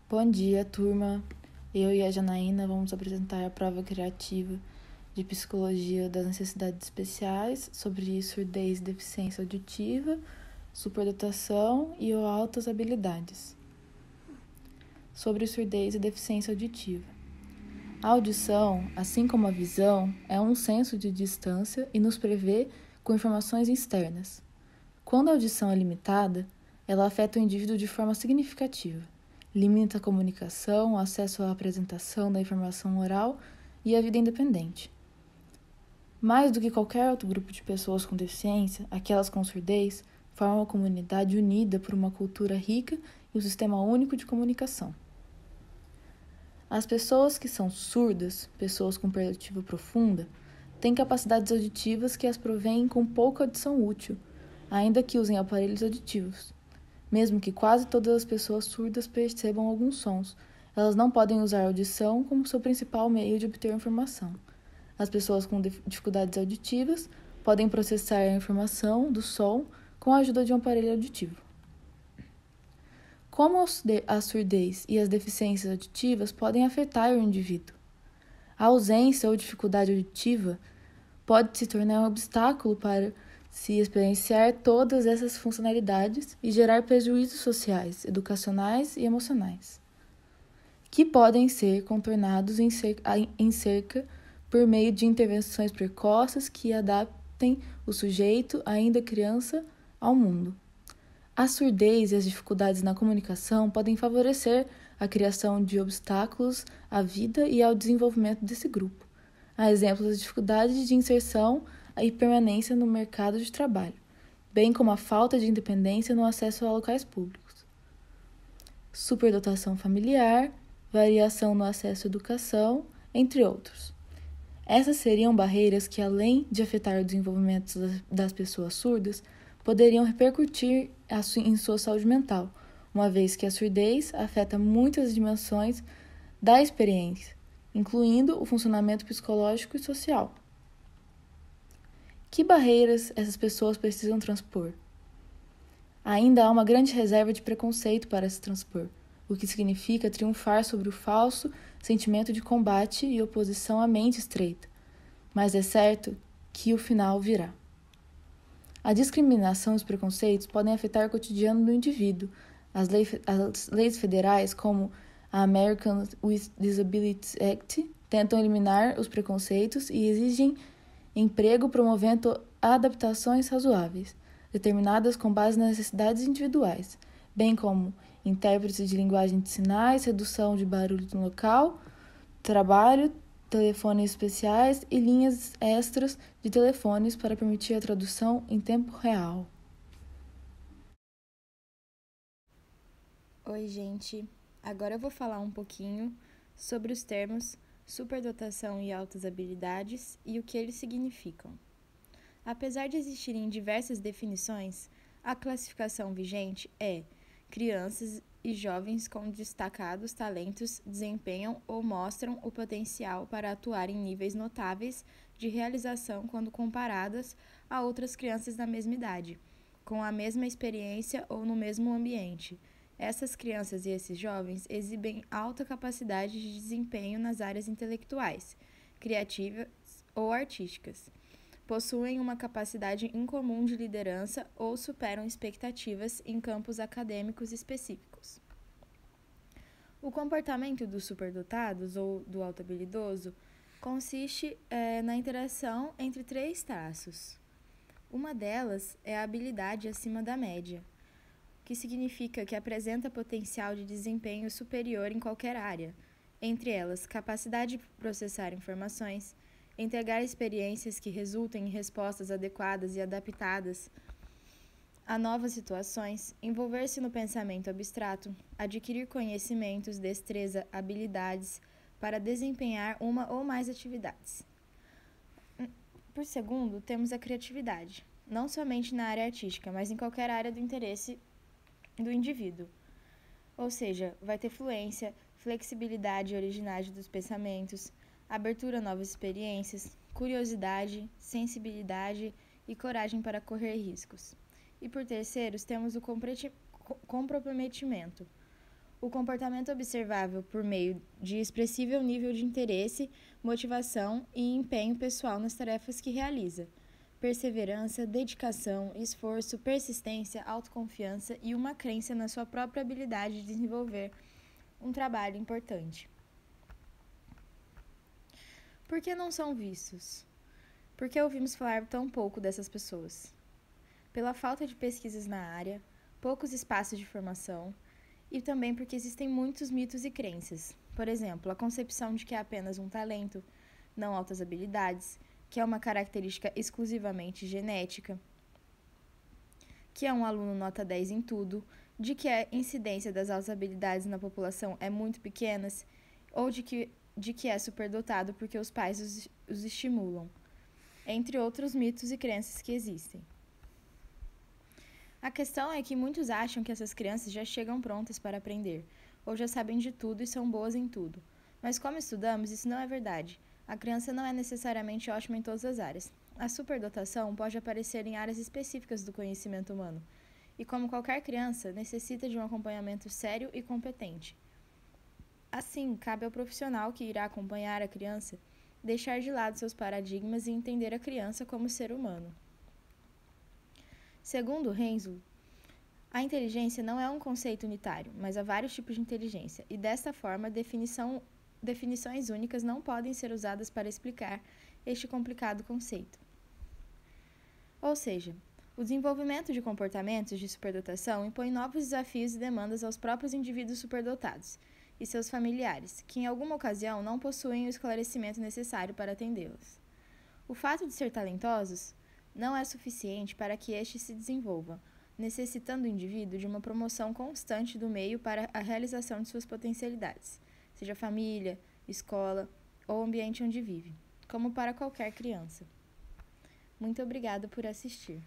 Bom dia, turma. Eu e a Janaína vamos apresentar a prova criativa de Psicologia das Necessidades Especiais sobre surdez e deficiência auditiva, superdotação e ou altas habilidades. Sobre surdez e deficiência auditiva. A audição, assim como a visão, é um senso de distância e nos prevê com informações externas. Quando a audição é limitada, ela afeta o indivíduo de forma significativa. Limita a comunicação, o acesso à apresentação da informação oral e a vida independente. Mais do que qualquer outro grupo de pessoas com deficiência, aquelas com surdez formam uma comunidade unida por uma cultura rica e um sistema único de comunicação. As pessoas que são surdas, pessoas com perda auditiva profunda, têm capacidades auditivas que as provêm com pouca audição útil, ainda que usem aparelhos auditivos. Mesmo que quase todas as pessoas surdas percebam alguns sons, elas não podem usar a audição como seu principal meio de obter informação. As pessoas com dificuldades auditivas podem processar a informação do som com a ajuda de um aparelho auditivo. Como a surdez e as deficiências auditivas podem afetar o indivíduo? A ausência ou dificuldade auditiva pode se tornar um obstáculo para se experienciar todas essas funcionalidades e gerar prejuízos sociais, educacionais e emocionais, que podem ser contornados em cerca por meio de intervenções precoces que adaptem o sujeito, ainda criança, ao mundo. A surdez e as dificuldades na comunicação podem favorecer a criação de obstáculos à vida e ao desenvolvimento desse grupo. Há exemplos das dificuldades de inserção e permanência no mercado de trabalho, bem como a falta de independência no acesso a locais públicos. Superdotação familiar, variação no acesso à educação, entre outros. Essas seriam barreiras que, além de afetar o desenvolvimento das pessoas surdas, poderiam repercutir em sua saúde mental, uma vez que a surdez afeta muitas dimensões da experiência, incluindo o funcionamento psicológico e social. Que barreiras essas pessoas precisam transpor? Ainda há uma grande reserva de preconceito para se transpor, o que significa triunfar sobre o falso sentimento de combate e oposição à mente estreita. Mas é certo que o final virá. A discriminação e os preconceitos podem afetar o cotidiano do indivíduo. As leis federais, como a American with Disabilities Act, tentam eliminar os preconceitos e exigem emprego promovendo adaptações razoáveis, determinadas com base nas necessidades individuais, bem como intérpretes de linguagem de sinais, redução de barulho no local, trabalho, telefones especiais e linhas extras de telefones para permitir a tradução em tempo real. Oi, gente. Agora eu vou falar um pouquinho sobre os termos superdotação e altas habilidades e o que eles significam. Apesar de existirem diversas definições, a classificação vigente é: crianças e jovens com destacados talentos desempenham ou mostram o potencial para atuar em níveis notáveis de realização quando comparadas a outras crianças da mesma idade, com a mesma experiência ou no mesmo ambiente. Essas crianças e esses jovens exibem alta capacidade de desempenho nas áreas intelectuais, criativas ou artísticas. Possuem uma capacidade incomum de liderança ou superam expectativas em campos acadêmicos específicos. O comportamento dos superdotados ou do auto-habilidoso consiste na interação entre três traços. Uma delas é a habilidade acima da média, que significa que apresenta potencial de desempenho superior em qualquer área, entre elas capacidade de processar informações, entregar experiências que resultem em respostas adequadas e adaptadas a novas situações, envolver-se no pensamento abstrato, adquirir conhecimentos, destreza, habilidades para desempenhar uma ou mais atividades. Por segundo, temos a criatividade, não somente na área artística, mas em qualquer área do interesse do indivíduo. Ou seja, vai ter fluência, flexibilidade e originalidade dos pensamentos, abertura a novas experiências, curiosidade, sensibilidade e coragem para correr riscos. E por terceiros, temos o comprometimento, O comportamento observável por meio de expressível nível de interesse, motivação e empenho pessoal nas tarefas que realiza. Perseverança, dedicação, esforço, persistência, autoconfiança e uma crença na sua própria habilidade de desenvolver um trabalho importante. Por que não são vistos? Por que ouvimos falar tão pouco dessas pessoas? Pela falta de pesquisas na área, poucos espaços de formação e também porque existem muitos mitos e crenças. Por exemplo, a concepção de que é apenas um talento, não altas habilidades, que é uma característica exclusivamente genética, que é um aluno nota 10 em tudo, de que a incidência das altas habilidades na população é muito pequena, ou de que é superdotado porque os pais os estimulam, entre outros mitos e crenças que existem. A questão é que muitos acham que essas crianças já chegam prontas para aprender, ou já sabem de tudo e são boas em tudo. Mas como estudamos, isso não é verdade. A criança não é necessariamente ótima em todas as áreas. A superdotação pode aparecer em áreas específicas do conhecimento humano, e como qualquer criança, necessita de um acompanhamento sério e competente. Assim, cabe ao profissional que irá acompanhar a criança deixar de lado seus paradigmas e entender a criança como ser humano. Segundo Henslow, a inteligência não é um conceito unitário, mas há vários tipos de inteligência, e desta forma, definições únicas não podem ser usadas para explicar este complicado conceito. Ou seja, o desenvolvimento de comportamentos de superdotação impõe novos desafios e demandas aos próprios indivíduos superdotados e seus familiares, que em alguma ocasião não possuem o esclarecimento necessário para atendê-los. O fato de ser talentosos não é suficiente para que este se desenvolva, necessitando o indivíduo de uma promoção constante do meio para a realização de suas potencialidades, seja família, escola ou ambiente onde vive, como para qualquer criança. Muito obrigada por assistir.